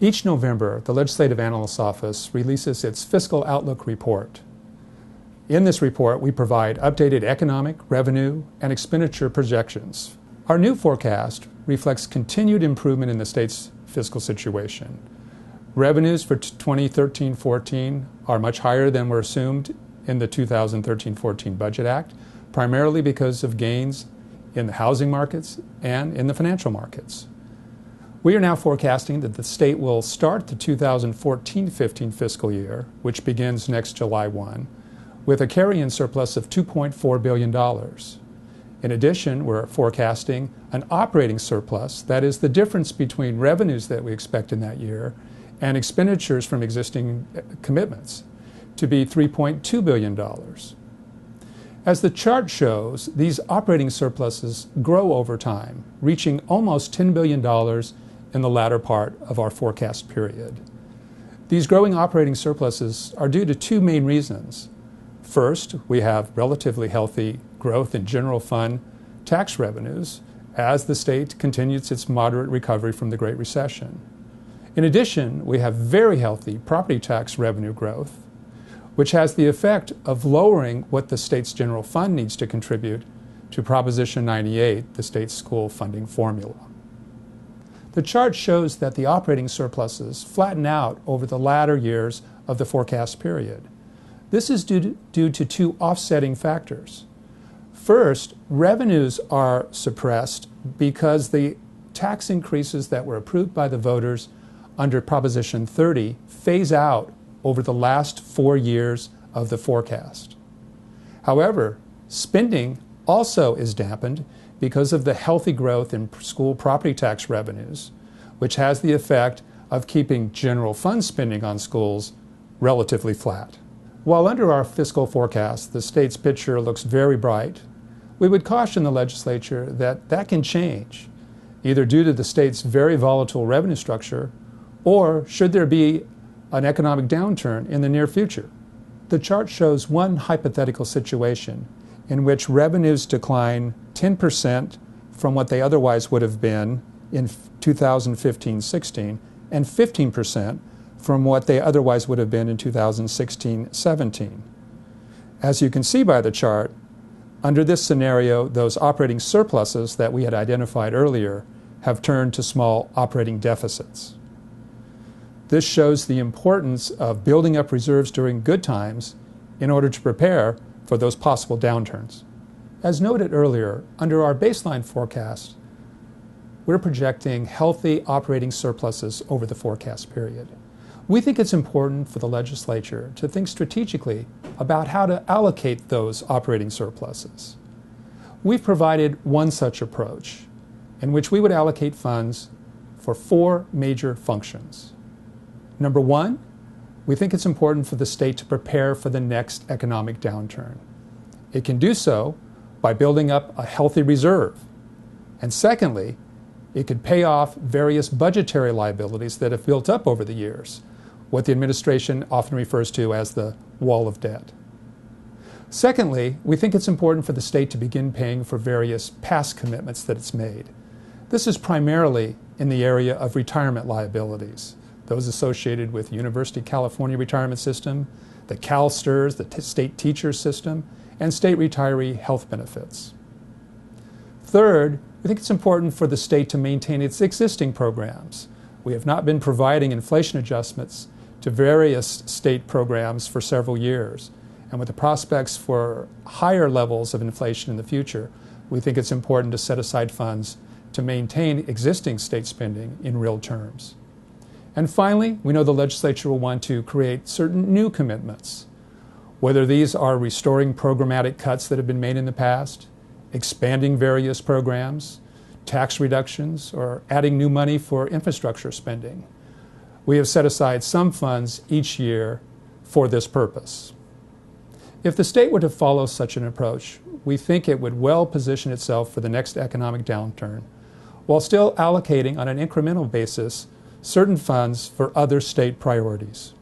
Each November, the Legislative Analyst's Office releases its Fiscal Outlook Report. In this report, we provide updated economic, revenue, and expenditure projections. Our new forecast reflects continued improvement in the state's fiscal situation. Revenues for 2013-14 are much higher than were assumed in the 2013-14 Budget Act, primarily because of gains in the housing markets and in the financial markets. We are now forecasting that the state will start the 2014-15 fiscal year, which begins next July 1, with a carry-in surplus of $2.4 billion. In addition, we're forecasting an operating surplus, that is the difference between revenues that we expect in that year and expenditures from existing commitments, to be $3.2 billion. As the chart shows, these operating surpluses grow over time, reaching almost $10 billion in the latter part of our forecast period. These growing operating surpluses are due to two main reasons. First, we have relatively healthy growth in general fund tax revenues as the state continues its moderate recovery from the Great Recession. In addition, we have very healthy property tax revenue growth, which has the effect of lowering what the state's general fund needs to contribute to Proposition 98, the state's school funding formula. The chart shows that the operating surpluses flatten out over the latter years of the forecast period. This is due to two offsetting factors. First, revenues are suppressed because the tax increases that were approved by the voters under Proposition 30 phase out over the last 4 years of the forecast. However, spending also is dampened because of the healthy growth in school property tax revenues, which has the effect of keeping general fund spending on schools relatively flat. While under our fiscal forecast, the state's picture looks very bright, we would caution the legislature that that can change, either due to the state's very volatile revenue structure, or should there be an economic downturn in the near future. The chart shows one hypothetical situation in which revenues decline 10% from what they otherwise would have been in 2015-16 and 15% from what they otherwise would have been in 2016-17. As you can see by the chart, under this scenario, those operating surpluses that we had identified earlier have turned to small operating deficits. This shows the importance of building up reserves during good times in order to prepare for those possible downturns. As noted earlier, under our baseline forecast, we're projecting healthy operating surpluses over the forecast period. We think it's important for the legislature to think strategically about how to allocate those operating surpluses. We've provided one such approach in which we would allocate funds for 4 major functions. Number 1, we think it's important for the state to prepare for the next economic downturn. It can do so by building up a healthy reserve. And secondly, it could pay off various budgetary liabilities that have built up over the years, what the administration often refers to as the wall of debt. Secondly, we think it's important for the state to begin paying for various past commitments that it's made. This is primarily in the area of retirement liabilities, those associated with University of California retirement system, the CalSTRS, the state teacher system, and state retiree health benefits. Third, we think it's important for the state to maintain its existing programs. We have not been providing inflation adjustments to various state programs for several years. And with the prospects for higher levels of inflation in the future, we think it's important to set aside funds to maintain existing state spending in real terms. And finally, we know the legislature will want to create certain new commitments, whether these are restoring programmatic cuts that have been made in the past, expanding various programs, tax reductions, or adding new money for infrastructure spending. We have set aside some funds each year for this purpose. If the state were to follow such an approach, we think it would well position itself for the next economic downturn, while still allocating on an incremental basis certain funds for other state priorities.